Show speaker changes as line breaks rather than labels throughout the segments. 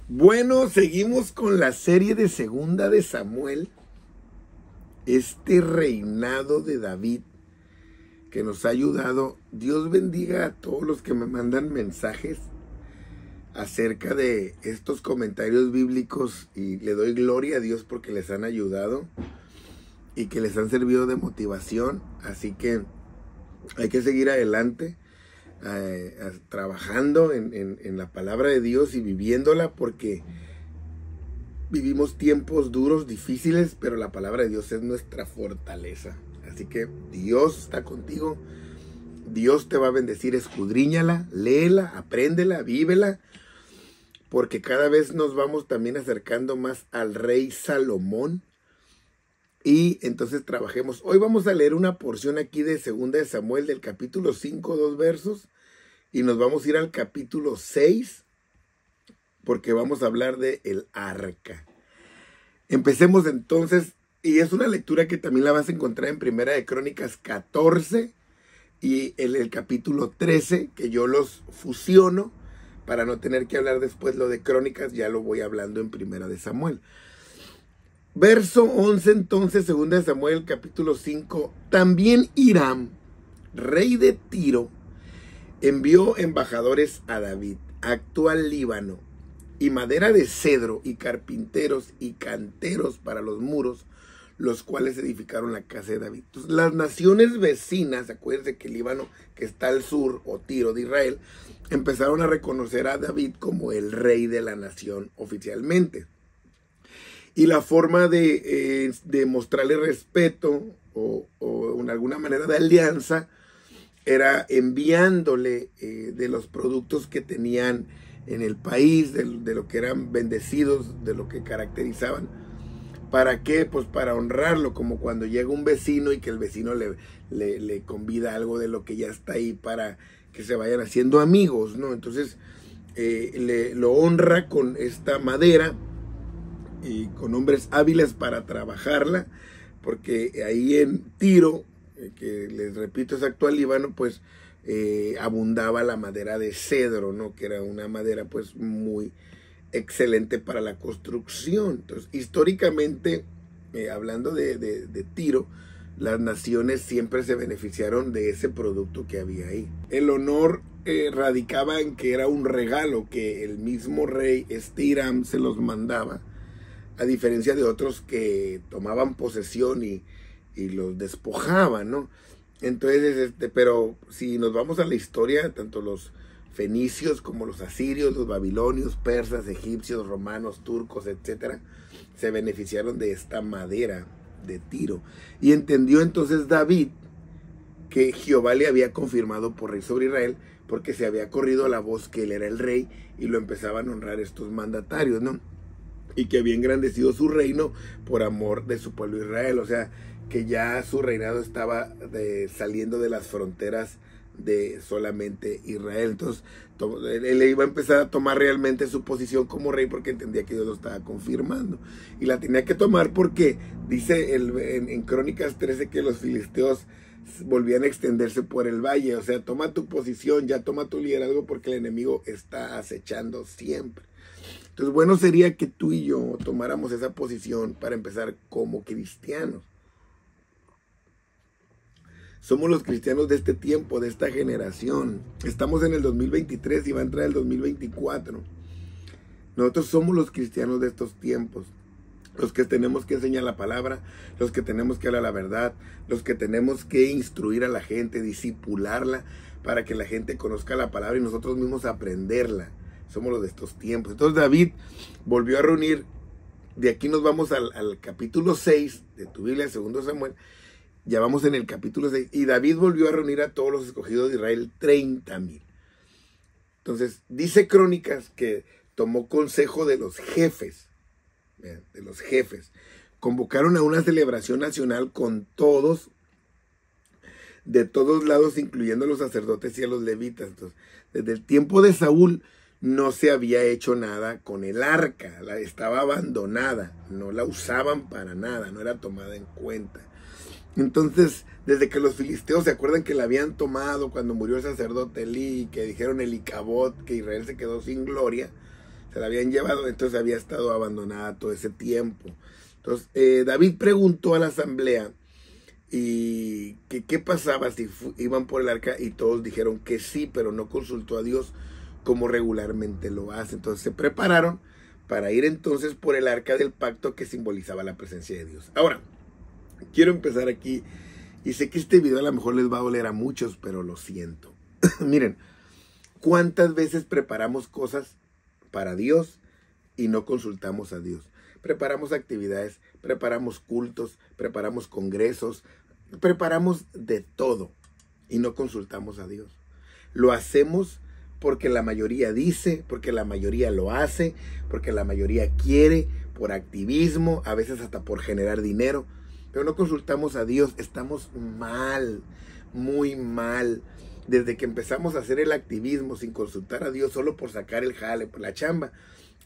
Bueno, seguimos con la serie de Segunda de Samuel, este reinado de David que nos ha ayudado. Dios bendiga a todos los que me mandan mensajes acerca de estos comentarios bíblicos y le doy gloria a Dios porque les han ayudado y que les han servido de motivación. Así que hay que seguir adelante, trabajando en la palabra de Dios y viviéndola, porque vivimos tiempos duros, difíciles, pero la palabra de Dios es nuestra fortaleza. Así que Dios está contigo, Dios te va a bendecir. Escudriñala, léela, apréndela, vívela, porque cada vez nos vamos también acercando más al rey Salomón. Y entonces trabajemos. Hoy vamos a leer una porción aquí de Segunda de Samuel, del capítulo 5, 2 versos. Y nos vamos a ir al capítulo 6, porque vamos a hablar de el arca. Empecemos entonces, y es una lectura que también la vas a encontrar en Primera de Crónicas 14 y el capítulo 13, que yo los fusiono para no tener que hablar después lo de Crónicas, ya lo voy hablando en Primera de Samuel. Verso 11 entonces, Segunda de Samuel, capítulo 5. También Hiram, rey de Tiro, envió embajadores a David, actual Líbano, y madera de cedro, y carpinteros y canteros para los muros, los cuales edificaron la casa de David. Entonces, las naciones vecinas, acuérdense que el Líbano, que está al sur, o Tiro de Israel, empezaron a reconocer a David como el rey de la nación oficialmente. Y la forma de mostrarle respeto o en alguna manera de alianza era enviándole de los productos que tenían en el país, de lo que eran bendecidos, de lo que caracterizaban. ¿Para qué? Pues para honrarlo, como cuando llega un vecino y que el vecino le convida algo de lo que ya está ahí para que se vayan haciendo amigos, ¿no? Entonces lo honra con esta madera y con hombres hábiles para trabajarla, porque ahí en Tiro, que les repito es actual Líbano, pues abundaba la madera de cedro, ¿no? Que era una madera pues muy excelente para la construcción. Entonces, históricamente, hablando de Tiro, las naciones siempre se beneficiaron de ese producto que había ahí. El honor radicaba en que era un regalo que el mismo rey Hiram se los mandaba, a diferencia de otros que tomaban posesión y los despojaban, ¿no? Entonces, pero si nos vamos a la historia, tanto los fenicios como los asirios, los babilonios, persas, egipcios, romanos, turcos, etcétera, se beneficiaron de esta madera de Tiro. Y entendió entonces David que Jehová le había confirmado por rey sobre Israel, porque se había corrido la voz que él era el rey y lo empezaban a honrar estos mandatarios, ¿no? Y que había engrandecido su reino por amor de su pueblo Israel. O sea, que ya su reinado estaba saliendo de las fronteras de solamente Israel. Entonces, él iba a empezar a tomar realmente su posición como rey, porque entendía que Dios lo estaba confirmando. Y la tenía que tomar porque dice en Crónicas 13 que los filisteos volvían a extenderse por el valle. O sea, toma tu posición, ya toma tu liderazgo, porque el enemigo está acechando siempre. Entonces, bueno sería que tú y yo tomáramos esa posición para empezar como cristianos. Somos los cristianos de este tiempo, de esta generación. Estamos en el 2023 y va a entrar el 2024. Nosotros somos los cristianos de estos tiempos. Los que tenemos que enseñar la palabra, los que tenemos que hablar la verdad, los que tenemos que instruir a la gente, discipularla, para que la gente conozca la palabra y nosotros mismos aprenderla. Somos los de estos tiempos. Entonces David volvió a reunir. De aquí nos vamos al capítulo 6 de tu Biblia, Segundo Samuel. Ya vamos en el capítulo 6. Y David volvió a reunir a todos los escogidos de Israel, 30,000. Entonces, dice Crónicas que tomó consejo de los jefes. Vean, de los jefes. Convocaron a una celebración nacional con todos, de todos lados, incluyendo a los sacerdotes y a los levitas. Entonces, desde el tiempo de Saúl no se había hecho nada con el arca. Estaba abandonada. No la usaban para nada. No era tomada en cuenta. Entonces, desde que los filisteos se acuerdan que la habían tomado cuando murió el sacerdote Elí, que dijeron el Icabod, que Israel se quedó sin gloria, se la habían llevado, entonces había estado abandonada todo ese tiempo. Entonces David preguntó a la asamblea y que qué pasaba si iban por el arca, y todos dijeron que sí, pero no consultó a Dios como regularmente lo hace. Entonces se prepararon para ir entonces por el arca del pacto, que simbolizaba la presencia de Dios. Ahora, quiero empezar aquí, y sé que este video a lo mejor les va a doler a muchos, pero lo siento. Miren, ¿cuántas veces preparamos cosas para Dios y no consultamos a Dios? Preparamos actividades, preparamos cultos, preparamos congresos, preparamos de todo y no consultamos a Dios. Lo hacemos porque la mayoría dice, porque la mayoría lo hace, porque la mayoría quiere, por activismo, a veces hasta por generar dinero, pero no consultamos a Dios. Estamos mal, muy mal. Desde que empezamos a hacer el activismo sin consultar a Dios, solo por sacar el jale, por la chamba,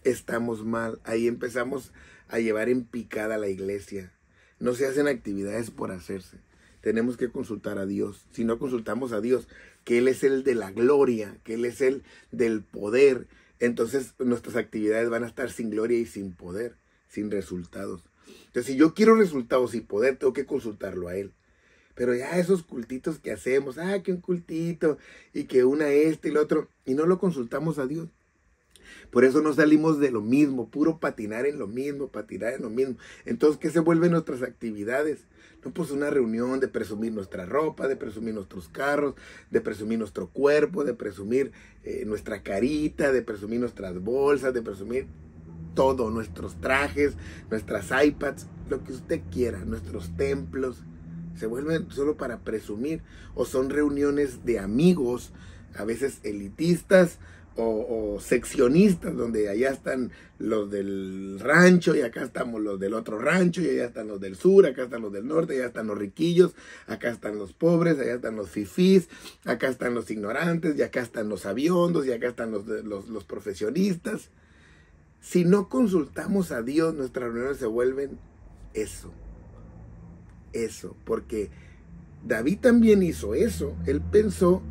estamos mal. Ahí empezamos a llevar en picada a la iglesia. No se hacen actividades por hacerse. Tenemos que consultar a Dios. Si no consultamos a Dios, que Él es el de la gloria, que Él es el del poder, entonces nuestras actividades van a estar sin gloria y sin poder, sin resultados. Entonces, si yo quiero resultados y poder, tengo que consultarlo a Él. Pero ya esos cultitos que hacemos, que un cultito, y que una y lo otro, y no lo consultamos a Dios. Por eso no salimos de lo mismo, puro patinar en lo mismo, patinar en lo mismo. Entonces, ¿qué se vuelven nuestras actividades? No, pues una reunión de presumir nuestra ropa, de presumir nuestros carros, de presumir nuestro cuerpo, de presumir nuestra carita, de presumir nuestras bolsas, de presumir todo, nuestros trajes, nuestras iPads, lo que usted quiera, nuestros templos. Se vuelven solo para presumir, o son reuniones de amigos, a veces elitistas o seccionistas, donde allá están los del rancho y acá estamos los del otro rancho, y allá están los del sur, acá están los del norte, allá están los riquillos, acá están los pobres, allá están los fifís, acá están los ignorantes, y acá están los sabiondos, y acá están los profesionistas. Si no consultamos a Dios, nuestras reuniones se vuelven eso, porque David también hizo eso. Él pensó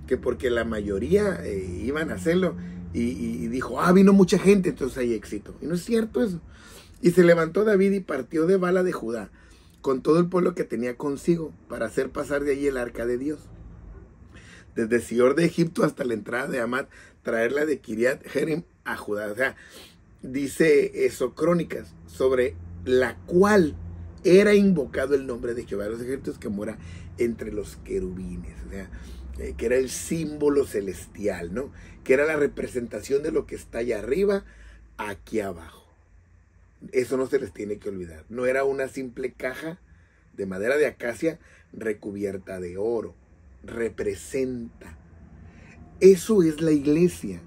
que porque la mayoría iban a hacerlo, y dijo, vino mucha gente, entonces hay éxito. Y no es cierto eso. Y se levantó David y partió de Bala de Judá, con todo el pueblo que tenía consigo, para hacer pasar de allí el arca de Dios. Desde Sior de Egipto hasta la entrada de Hamat, traerla de Kiriat Jearim a Judá. O sea, dice eso, Crónicas, sobre la cual era invocado el nombre de Jehová de los ejércitos, que mora entre los querubines. O sea, que era el símbolo celestial, ¿no? Que era la representación de lo que está allá arriba, aquí abajo. Eso no se les tiene que olvidar. No era una simple caja de madera de acacia recubierta de oro. Representa. Eso es la iglesia.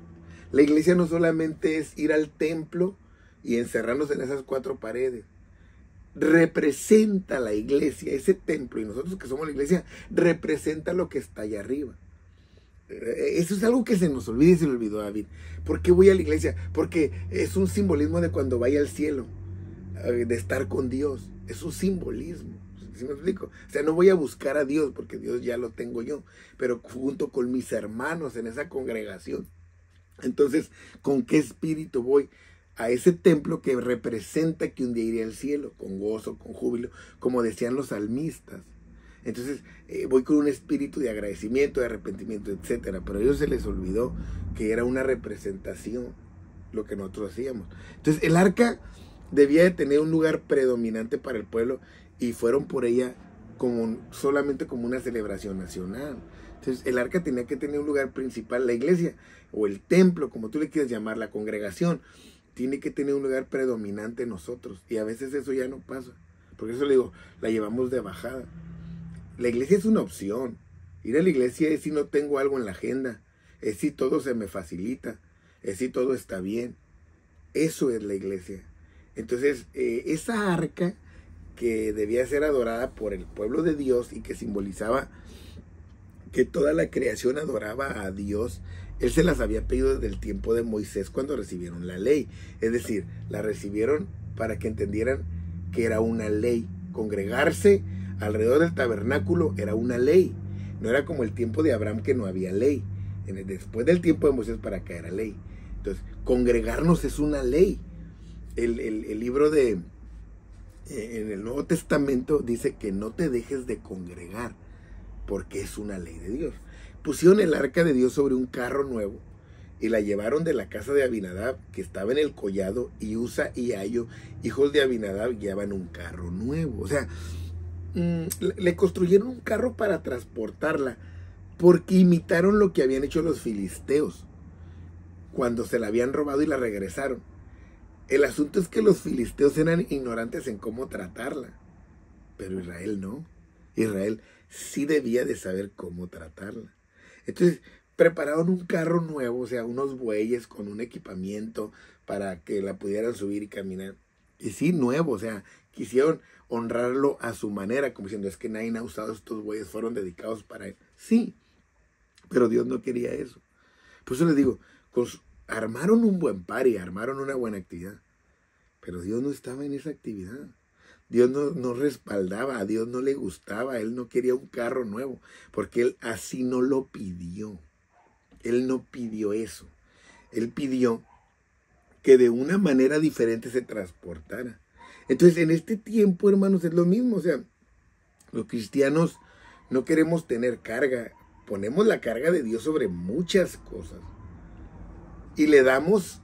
La iglesia no solamente es ir al templo y encerrarnos en esas cuatro paredes. Representa la iglesia, ese templo, y nosotros que somos la iglesia, representa lo que está allá arriba. Eso es algo que se nos olvida, y se le olvidó a David. ¿Por qué voy a la iglesia? Porque es un simbolismo de cuando vaya al cielo, de estar con Dios. Es un simbolismo, ¿sí me explico? O sea, no voy a buscar a Dios porque Dios ya lo tengo yo, pero junto con mis hermanos en esa congregación. Entonces, ¿con qué espíritu voy a ese templo que representa que un día iré al cielo? Con gozo, con júbilo, como decían los salmistas. Entonces voy con un espíritu de agradecimiento, de arrepentimiento, etcétera. Pero a ellos se les olvidó que era una representación lo que nosotros hacíamos. Entonces el arca debía de tener un lugar predominante para el pueblo, y fueron por ella solamente como una celebración nacional. Entonces el arca tenía que tener un lugar principal. La iglesia o el templo, como tú le quieras llamar, la congregación, tiene que tener un lugar predominante en nosotros. Y a veces eso ya no pasa. Por eso le digo, la llevamos de bajada. La iglesia es una opción. Ir a la iglesia es si no tengo algo en la agenda. Es si todo se me facilita. Es si todo está bien. Eso es la iglesia. Entonces, esa arca que debía ser adorada por el pueblo de Dios y que simbolizaba que toda la creación adoraba a Dios, Él se las había pedido desde el tiempo de Moisés, cuando recibieron la ley. Es decir, la recibieron para que entendieran que era una ley. Congregarse alrededor del tabernáculo era una ley. No era como el tiempo de Abraham, que no había ley. Después del tiempo de Moisés para acá era ley. Entonces, congregarnos es una ley. El libro de, en el Nuevo Testamento dice que no te dejes de congregar, porque es una ley de Dios. Pusieron el arca de Dios sobre un carro nuevo y la llevaron de la casa de Abinadab, que estaba en el collado, y Usa y Ayo, hijos de Abinadab, llevaban un carro nuevo. O sea, le construyeron un carro para transportarla, porque imitaron lo que habían hecho los filisteos cuando se la habían robado y la regresaron. El asunto es que los filisteos eran ignorantes en cómo tratarla, pero Israel no. Israel sí debía de saber cómo tratarla. Entonces prepararon un carro nuevo, o sea, unos bueyes con un equipamiento para que la pudieran subir y caminar. Y sí, nuevo, o sea, quisieron honrarlo a su manera, como diciendo, es que nadie ha usado estos bueyes, fueron dedicados para él. Sí, pero Dios no quería eso. Por eso les digo, armaron un buen party, armaron una buena actividad, pero Dios no estaba en esa actividad. Dios no respaldaba, a Dios no le gustaba, Él no quería un carro nuevo, porque Él así no lo pidió. Él no pidió eso. Él pidió que de una manera diferente se transportara. Entonces, en este tiempo, hermanos, es lo mismo. O sea, los cristianos no queremos tener carga. Ponemos la carga de Dios sobre muchas cosas. Y le damos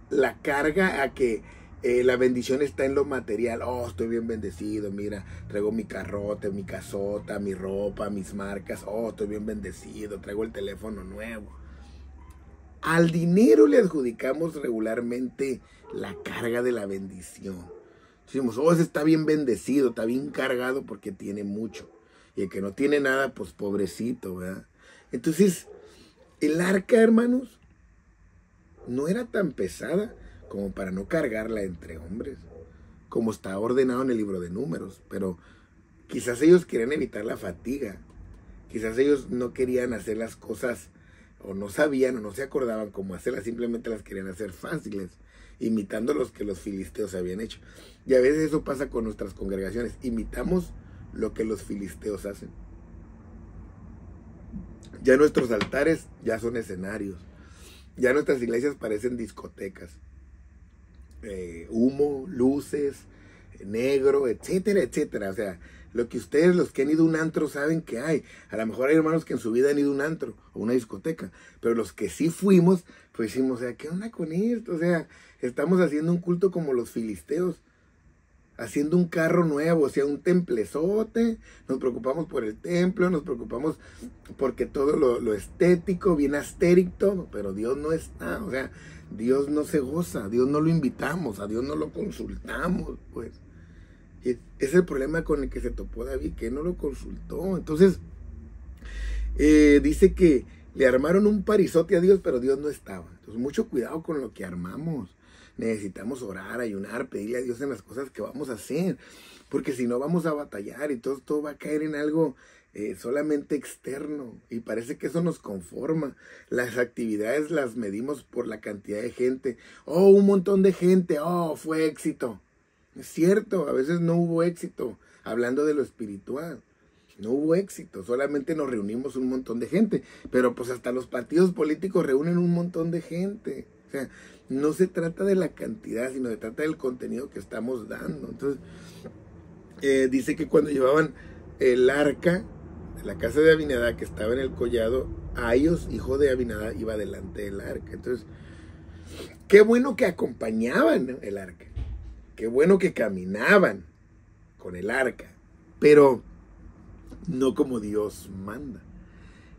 la carga a que la bendición está en lo material. Oh, estoy bien bendecido, mira, traigo mi carrote, mi casota, mi ropa, mis marcas. Oh, estoy bien bendecido, traigo el teléfono nuevo. Al dinero le adjudicamos regularmente la carga de la bendición. Decimos, oh, ese está bien bendecido, está bien cargado porque tiene mucho. Y el que no tiene nada, pues pobrecito, ¿verdad? Entonces, el arca, hermanos, no era tan pesada como para no cargarla entre hombres, como está ordenado en el libro de Números. Pero quizás ellos querían evitar la fatiga. Quizás ellos no querían hacer las cosas, o no sabían, o no se acordaban cómo hacerlas, simplemente las querían hacer fáciles, imitando los que los filisteos habían hecho. Y a veces eso pasa con nuestras congregaciones, imitamos lo que los filisteos hacen. Ya nuestros altares ya son escenarios, ya nuestras iglesias parecen discotecas. Humo, luces, negro, etcétera, etcétera. O sea, lo que ustedes, los que han ido a un antro, saben que hay. A lo mejor hay hermanos que en su vida han ido a un antro o una discoteca, pero los que sí fuimos, pues decimos, o sea, ¿qué onda con esto? O sea, estamos haciendo un culto como los filisteos, haciendo un carro nuevo, o sea, un templezote. Nos preocupamos por el templo, nos preocupamos porque todo lo estético, bien astérico, pero Dios no está, o sea, Dios no se goza, a Dios no lo invitamos, a Dios no lo consultamos, pues. Y es el problema con el que se topó David, que no lo consultó. Entonces, dice que le armaron un parizote a Dios, pero Dios no estaba. Entonces, mucho cuidado con lo que armamos. Necesitamos orar, ayunar, pedirle a Dios en las cosas que vamos a hacer, porque si no vamos a batallar y todo va a caer en algo solamente externo, y parece que eso nos conforma. Las actividades las medimos por la cantidad de gente. Oh, un montón de gente, oh, fue éxito. Es cierto, a veces no hubo éxito, hablando de lo espiritual. No hubo éxito, solamente nos reunimos un montón de gente, pero pues hasta los partidos políticos reúnen un montón de gente. O sea, no se trata de la cantidad, sino se trata del contenido que estamos dando. Entonces, dice que cuando llevaban el arca de la casa de Abinadab, que estaba en el collado, Ayos, hijo de Abinadab, iba delante del arca. Entonces, qué bueno que acompañaban, ¿no?, el arca. Qué bueno que caminaban con el arca, pero no como Dios manda.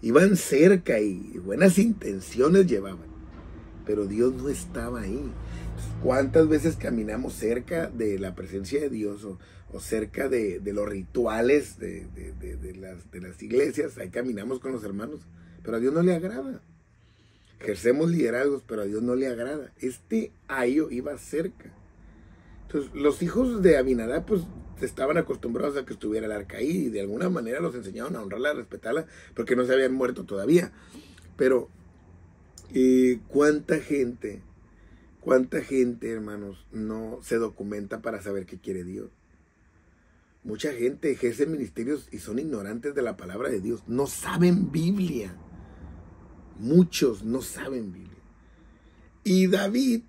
Iban cerca y buenas intenciones llevaban, pero Dios no estaba ahí. ¿Cuántas veces caminamos cerca de la presencia de Dios o cerca de los rituales de las iglesias? Ahí caminamos con los hermanos, pero a Dios no le agrada. Ejercemos liderazgos, pero a Dios no le agrada. Ayo iba cerca. Entonces, los hijos de Abinadab, pues, estaban acostumbrados a que estuviera el arca ahí, y de alguna manera los enseñaron a honrarla, a respetarla, porque no se habían muerto todavía. Pero, ¿cuánta gente, hermanos, no se documenta para saber qué quiere Dios? Mucha gente ejerce ministerios y son ignorantes de la palabra de Dios, no saben Biblia. Muchos no saben Biblia. Y David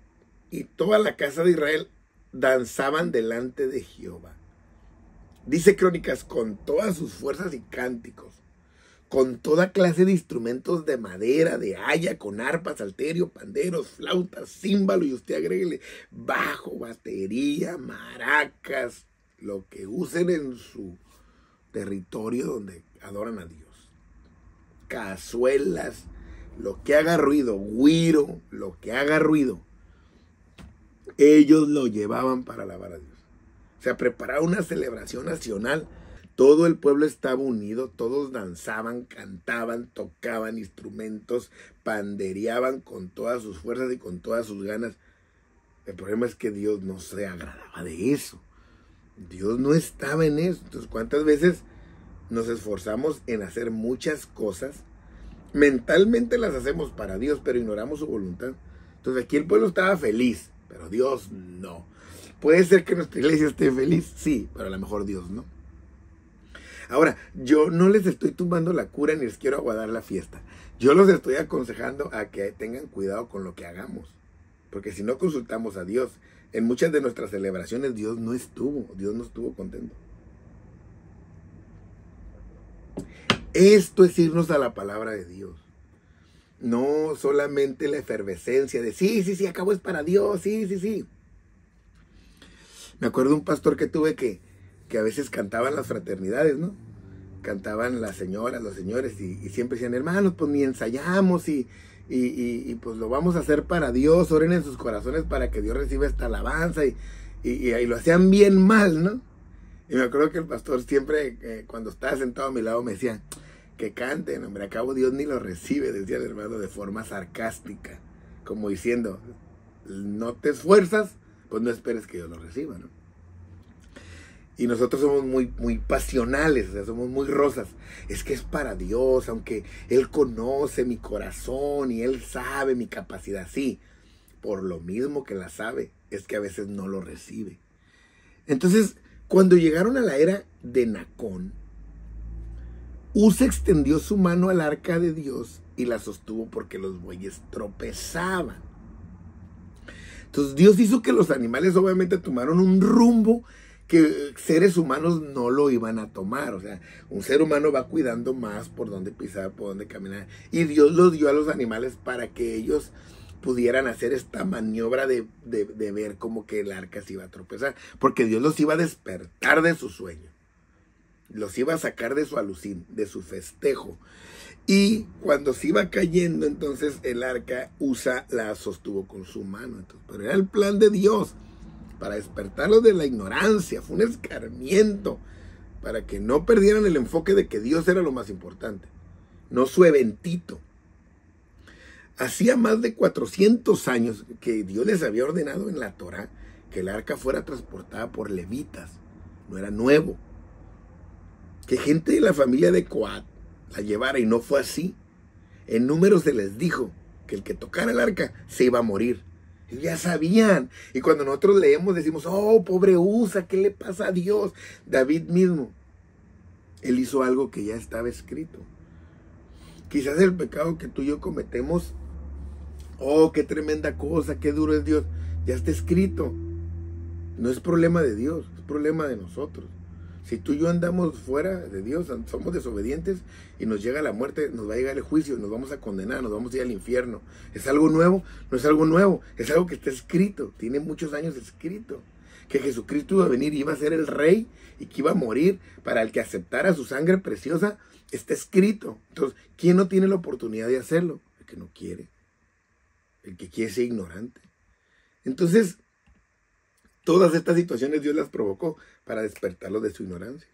y toda la casa de Israel danzaban delante de Jehová. Dice Crónicas, con todas sus fuerzas y cánticos, con toda clase de instrumentos de madera, de haya, con arpas, salterio, panderos, flautas, címbalo, y usted agréguele bajo, batería, maracas, lo que usen en su territorio donde adoran a Dios. Cazuelas, lo que haga ruido, güiro, lo que haga ruido. Ellos lo llevaban para alabar a Dios. O sea, preparaba una celebración nacional. Todo el pueblo estaba unido, todos danzaban, cantaban, tocaban instrumentos, pandereaban con todas sus fuerzas y con todas sus ganas. El problema es que Dios no se agradaba de eso. Dios no estaba en eso. Entonces, ¿cuántas veces nos esforzamos en hacer muchas cosas? Mentalmente las hacemos para Dios, pero ignoramos su voluntad. Entonces, aquí el pueblo estaba feliz, pero Dios no. Puede ser que nuestra iglesia esté feliz, sí, pero a lo mejor Dios no. Ahora, yo no les estoy tumbando la cura ni les quiero aguadar la fiesta. Yo los estoy aconsejando a que tengan cuidado con lo que hagamos. Porque si no consultamos a Dios, en muchas de nuestras celebraciones Dios no estuvo contento. Esto es irnos a la palabra de Dios. No solamente la efervescencia de sí, acabo es para Dios, sí. Me acuerdo de un pastor que tuve que a veces cantaban las fraternidades, ¿no? Cantaban las señoras, los señores, y siempre decían, hermanos, pues ni ensayamos y pues lo vamos a hacer para Dios, oren en sus corazones para que Dios reciba esta alabanza, y lo hacían bien mal, ¿no? Y me acuerdo que el pastor siempre, cuando estaba sentado a mi lado, me decía, que canten, hombre, acabo Dios ni lo recibe, decía el hermano de forma sarcástica, como diciendo, no te esfuerzas, pues no esperes que Dios lo reciba, ¿no? Y nosotros somos muy pasionales, o sea, somos muy rosas. Es que es para Dios, aunque Él conoce mi corazón y Él sabe mi capacidad. Sí, por lo mismo que la sabe, es que a veces no lo recibe. Entonces, cuando llegaron a la era de Nacón, Usa extendió su mano al arca de Dios y la sostuvo porque los bueyes tropezaban. Entonces Dios hizo que los animales obviamente tomaron un rumbo que seres humanos no lo iban a tomar. O sea, un ser humano va cuidando más por dónde pisar, por dónde caminar. Y Dios los dio a los animales para que ellos pudieran hacer esta maniobra de ver como que el arca se iba a tropezar. Porque Dios los iba a despertar de su sueño. Los iba a sacar de su alucín, de su festejo. Y cuando se iba cayendo, entonces el arca Usa la sostuvo con su mano. Entonces, pero era el plan de Dios para despertarlos de la ignorancia. Fue un escarmiento para que no perdieran el enfoque de que Dios era lo más importante, no su eventito. Hacía más de 400 años que Dios les había ordenado en la Torá que el arca fuera transportada por levitas. No era nuevo. Que gente de la familia de Coat la llevara, y no fue así. En Números se les dijo que el que tocara el arca se iba a morir. Ellos ya sabían. Y cuando nosotros leemos decimos, oh, pobre Usa, ¿qué le pasa a Dios? David mismo, él hizo algo que ya estaba escrito. Quizás el pecado que tú y yo cometemos, oh, qué tremenda cosa, qué duro es Dios, ya está escrito. No es problema de Dios, es problema de nosotros. Si tú y yo andamos fuera de Dios, somos desobedientes y nos llega la muerte, nos va a llegar el juicio, nos vamos a condenar, nos vamos a ir al infierno. ¿Es algo nuevo? No es algo nuevo, es algo que está escrito, tiene muchos años escrito. Que Jesucristo iba a venir y iba a ser el rey y que iba a morir para el que aceptara su sangre preciosa, está escrito. Entonces, ¿quién no tiene la oportunidad de hacerlo? El que no quiere, el que quiere ser ignorante. Entonces, todas estas situaciones Dios las provocó para despertarlos de su ignorancia.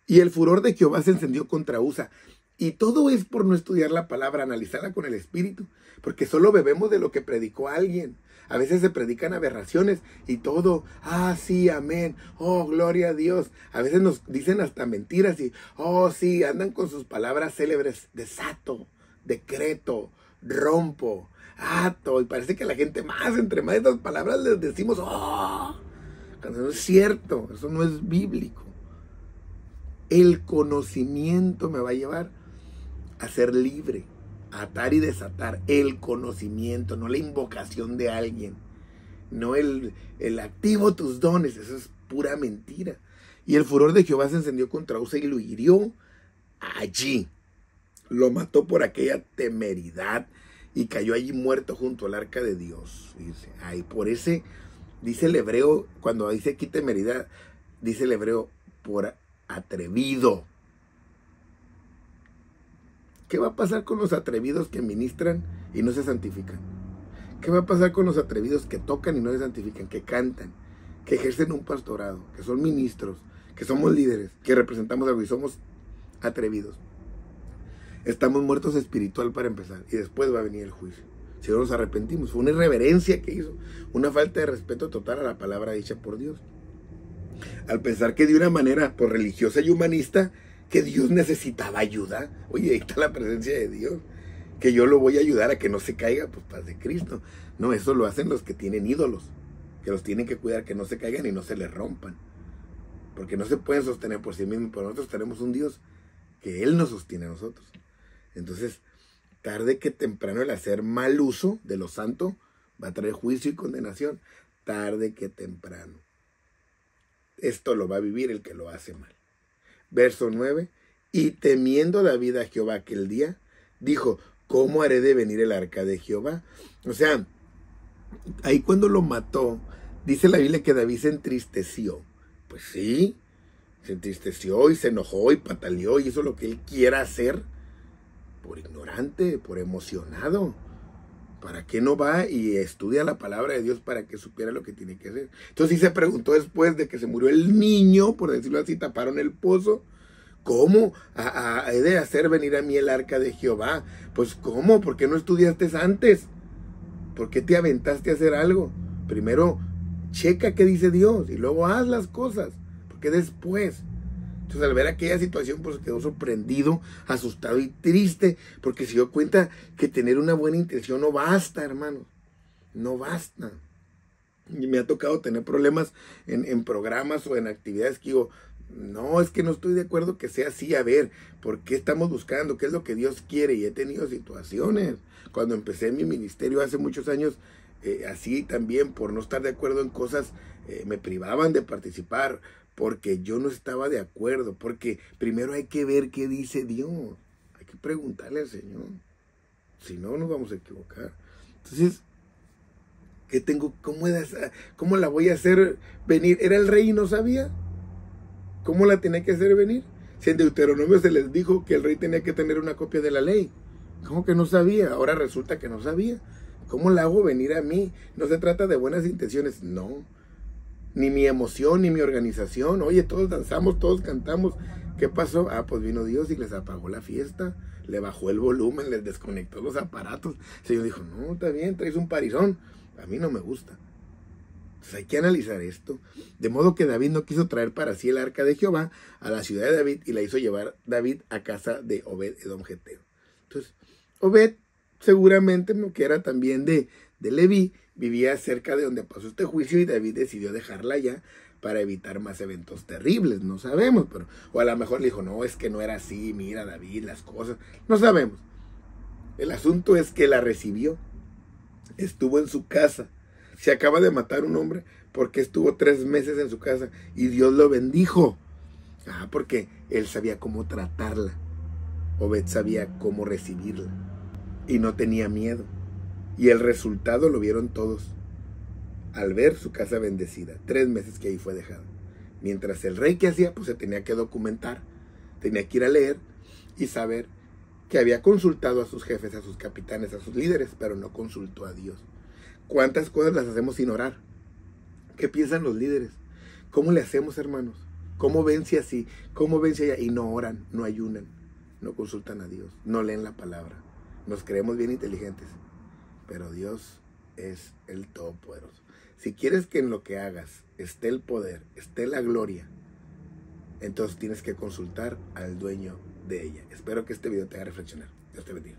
Y el furor de Jehová se encendió contra Usa. Y todo es por no estudiar la palabra, analizarla con el Espíritu. Porque solo bebemos de lo que predicó alguien. A veces se predican aberraciones y todo, ah, sí, amén, oh, gloria a Dios. A veces nos dicen hasta mentiras y, oh, sí, andan con sus palabras célebres, desato, decreto, rompo, ato. Y parece que la gente más, entre más de estas palabras les decimos, oh, cuando no es cierto, eso no es bíblico. El conocimiento me va a llevar a ser libre. Atar y desatar, el conocimiento, no la invocación de alguien, no el activo tus dones, eso es pura mentira. Y el furor de Jehová se encendió contra Usa y lo hirió allí. Lo mató por aquella temeridad y cayó allí muerto junto al arca de Dios. Dice, ay, por ese, dice el hebreo, cuando dice aquí temeridad, dice el hebreo, por atrevido. ¿Qué va a pasar con los atrevidos que ministran y no se santifican? ¿Qué va a pasar con los atrevidos que tocan y no se santifican, que cantan, que ejercen un pastorado, que son ministros, que somos líderes, que representamos algo y somos atrevidos? Estamos muertos espiritual para empezar y después va a venir el juicio. Si no nos arrepentimos, fue una irreverencia que hizo, una falta de respeto total a la palabra dicha por Dios. Al pensar que de una manera pues, religiosa y humanista, que Dios necesitaba ayuda. Oye, ahí está la presencia de Dios. Que yo lo voy a ayudar a que no se caiga, pues paz de Cristo. No, eso lo hacen los que tienen ídolos, que los tienen que cuidar, que no se caigan y no se les rompan. Porque no se pueden sostener por sí mismos, pero nosotros tenemos un Dios que Él nos sostiene a nosotros. Entonces, tarde que temprano el hacer mal uso de lo santo va a traer juicio y condenación. Tarde que temprano. Esto lo va a vivir el que lo hace mal. Verso 9. Y temiendo David a Jehová aquel día, dijo, ¿cómo haré de venir el arca de Jehová? O sea, ahí cuando lo mató, dice la Biblia que David se entristeció. Pues sí, se entristeció y se enojó y pataleó y hizo lo que él quiera hacer. Por ignorante, por emocionado. ¿Para qué no va y estudia la palabra de Dios para que supiera lo que tiene que hacer? Entonces sí se preguntó después de que se murió el niño, por decirlo así, taparon el pozo. ¿Cómo he de hacer venir a mí el arca de Jehová? Pues ¿cómo? ¿Por qué no estudiaste antes? ¿Por qué te aventaste a hacer algo? Primero checa qué dice Dios y luego haz las cosas. Porque después... Entonces al ver aquella situación pues quedó sorprendido, asustado y triste, porque se dio cuenta que tener una buena intención no basta, hermanos, no basta. Y me ha tocado tener problemas en programas o en actividades que digo, no, es que no estoy de acuerdo que sea así, a ver, ¿por qué estamos buscando? ¿Qué es lo que Dios quiere? Y he tenido situaciones, cuando empecé mi ministerio hace muchos años, así también por no estar de acuerdo en cosas, me privaban de participar, porque yo no estaba de acuerdo, porque primero hay que ver qué dice Dios, hay que preguntarle al Señor, si no nos vamos a equivocar. Entonces, ¿qué tengo? ¿Cómo la voy a hacer venir? ¿Era el rey y no sabía? ¿Cómo la tenía que hacer venir? Si en Deuteronomio se les dijo que el rey tenía que tener una copia de la ley, ¿cómo que no sabía? Ahora resulta que no sabía. ¿Cómo la hago venir a mí? No se trata de buenas intenciones, no. Ni mi emoción, ni mi organización. Oye, todos danzamos, todos cantamos. ¿Qué pasó? Ah, pues vino Dios y les apagó la fiesta. Le bajó el volumen, les desconectó los aparatos. El Señor dijo, no, está bien, traes un parizón. A mí no me gusta. Entonces hay que analizar esto. De modo que David no quiso traer para sí el arca de Jehová a la ciudad de David y la hizo llevar David a casa de Obed Edom Geteo. Entonces, Obed seguramente, que era también de Leví, vivía cerca de donde pasó este juicio y David decidió dejarla allá para evitar más eventos terribles, no sabemos, pero o a lo mejor le dijo, no, es que no era así, mira David, las cosas, no sabemos. El asunto es que la recibió, estuvo en su casa, se acaba de matar un hombre porque estuvo 3 meses en su casa y Dios lo bendijo, porque él sabía cómo tratarla, Obed sabía cómo recibirla y no tenía miedo. Y el resultado lo vieron todos al ver su casa bendecida. 3 meses que ahí fue dejada. Mientras el rey, ¿qué hacía? Pues se tenía que documentar. Tenía que ir a leer y saber que había consultado a sus jefes, a sus capitanes, a sus líderes, pero no consultó a Dios. ¿Cuántas cosas las hacemos sin orar? ¿Qué piensan los líderes? ¿Cómo le hacemos, hermanos? ¿Cómo ven si así? ¿Cómo ven si allá? Y no oran, no ayunan, no consultan a Dios, no leen la palabra. Nos creemos bien inteligentes. Pero Dios es el Todopoderoso. Si quieres que en lo que hagas esté el poder, esté la gloria, entonces tienes que consultar al dueño de ella. Espero que este video te haga reflexionar. Dios te bendiga.